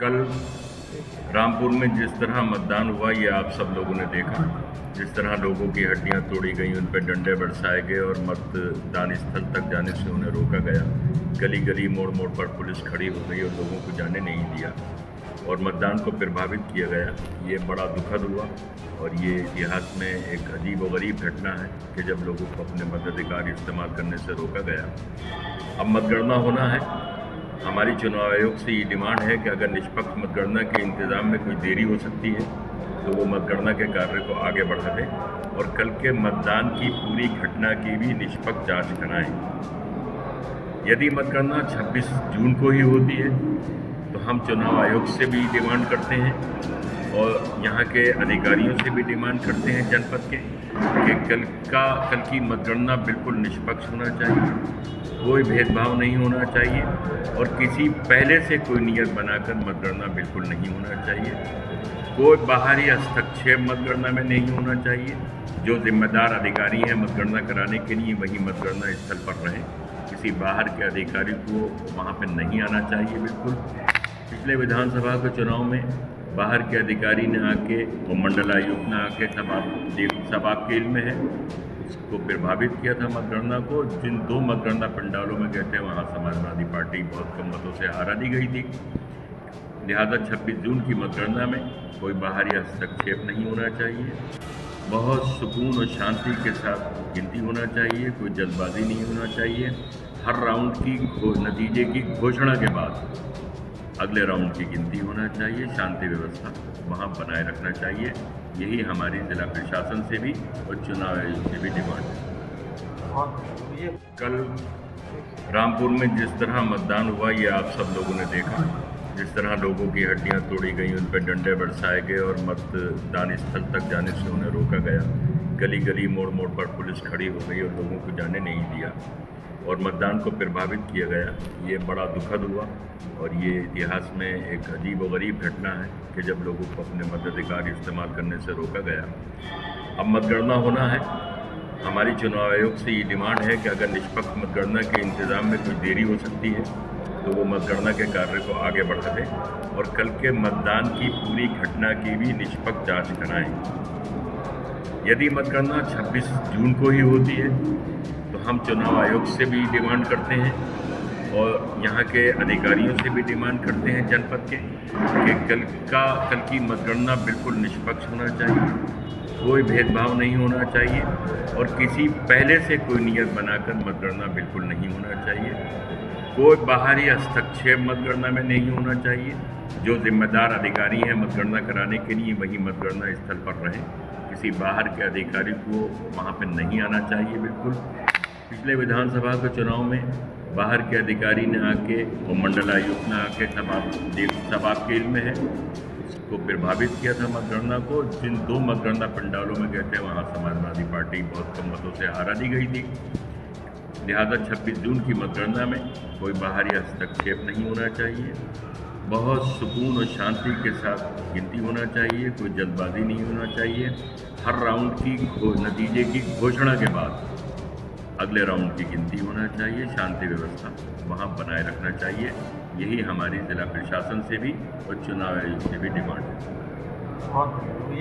कल रामपुर में जिस तरह मतदान हुआ ये आप सब लोगों ने देखा। जिस तरह लोगों की हड्डियां तोड़ी गई, उन पर डंडे बरसाए गए और मतदान स्थल तक जाने से उन्हें रोका गया। गली गली मोड़ मोड़ पर पुलिस खड़ी हो गई और लोगों को जाने नहीं दिया और मतदान को प्रभावित किया गया। ये बड़ा दुखद हुआ और ये इतिहास में एक अजीब व गरीब घटना है कि जब लोगों को अपने मताधिकार इस्तेमाल करने से रोका गया। अब मतगणना होना है। हमारी चुनाव आयोग से ये डिमांड है कि अगर निष्पक्ष मतगणना के इंतजाम में कोई देरी हो सकती है तो वो मतगणना के कार्य को आगे बढ़ा दें और कल के मतदान की पूरी घटना की भी निष्पक्ष जांच कराएं। यदि मतगणना 26 जून को ही होती है तो हम चुनाव आयोग से भी डिमांड करते हैं और यहाँ के अधिकारियों से भी डिमांड करते हैं जनपद के कि कल की मतगणना बिल्कुल निष्पक्ष होना चाहिए, कोई भेदभाव नहीं होना चाहिए और किसी पहले से कोई नियत बनाकर मतगणना बिल्कुल नहीं होना चाहिए। कोई बाहरी हस्तक्षेप मतगणना में नहीं होना चाहिए। जो जिम्मेदार अधिकारी हैं मतगणना कराने के लिए वही मतगणना स्थल पर रहें। किसी बाहर के अधिकारी को वहाँ पर नहीं आना चाहिए। बिल्कुल पिछले विधानसभा के चुनाव में बाहर के अधिकारी ने आके और मंडलायुक्त ने आके सब आपके इल्म में है उसको प्रभावित किया था मतगणना को। जिन 2 मतगणना पंडालों में गए थे वहाँ समाजवादी पार्टी बहुत कम मतों से हारा दी गई थी। लिहाजा 26 जून की मतगणना में कोई बाहरी हस्तक्षेप नहीं होना चाहिए। बहुत सुकून और शांति के साथ गिनती होना चाहिए, कोई जल्दबाजी नहीं होना चाहिए। हर राउंड की नतीजे की घोषणा के बाद अगले राउंड की गिनती होना चाहिए। शांति व्यवस्था वहाँ बनाए रखना चाहिए। यही हमारी जिला प्रशासन से भी और चुनाव आयोग से भी डिमांड है। कल रामपुर में जिस तरह मतदान हुआ ये आप सब लोगों ने देखा। जिस तरह लोगों की हड्डियां तोड़ी गई, उन पर डंडे बरसाए गए और मतदान स्थल तक जाने से उन्हें रोका गया। गली गली मोड़ मोड़ पर पुलिस खड़ी हो गई और लोगों को जाने नहीं दिया और मतदान को प्रभावित किया गया। ये बड़ा दुखद हुआ और ये इतिहास में एक अजीब व गरीब घटना है कि जब लोगों को अपने मताधिकार इस्तेमाल करने से रोका गया। अब मतगणना होना है। हमारी चुनाव आयोग से ये डिमांड है कि अगर निष्पक्ष मतगणना के इंतजाम में कोई देरी हो सकती है तो वो मतगणना के कार्य को आगे बढ़ा दें और कल के मतदान की पूरी घटना की भी निष्पक्ष जांच कराएं। यदि मतगणना 26 जून को ही होती है तो हम चुनाव आयोग से भी डिमांड करते हैं और यहाँ के अधिकारियों से भी डिमांड करते हैं जनपद के कि कल की मतगणना बिल्कुल निष्पक्ष होना चाहिए, कोई भेदभाव नहीं होना चाहिए और किसी पहले से कोई नियत बनाकर मतगणना बिल्कुल नहीं होना चाहिए। कोई बाहरी हस्तक्षेप मतगणना में नहीं होना चाहिए। जो जिम्मेदार अधिकारी हैं मतगणना कराने के लिए वही मतगणना स्थल पर रहें। किसी बाहर के अधिकारी को वहाँ पर नहीं आना चाहिए। बिल्कुल पिछले विधानसभा के चुनाव में बाहर के अधिकारी ने आके और मंडलायुक्त ने आके सब आपके इल्म में है उसको प्रभावित किया था मतगणना को। जिन 2 मतगणना पंडालों में गए थे वहाँ समाजवादी पार्टी बहुत कम मतों से हारा दी गई थी। लिहाजा 26 जून की मतगणना में कोई बाहरी हस्तक्षेप नहीं होना चाहिए। बहुत सुकून और शांति के साथ गिनती होना चाहिए, कोई जल्दबाजी नहीं होना चाहिए। हर राउंड की नतीजे की घोषणा के बाद अगले राउंड की गिनती होना चाहिए। शांति व्यवस्था वहाँ बनाए रखना चाहिए। यही हमारी जिला प्रशासन से भी और चुनाव आयोग से भी डिमांड है।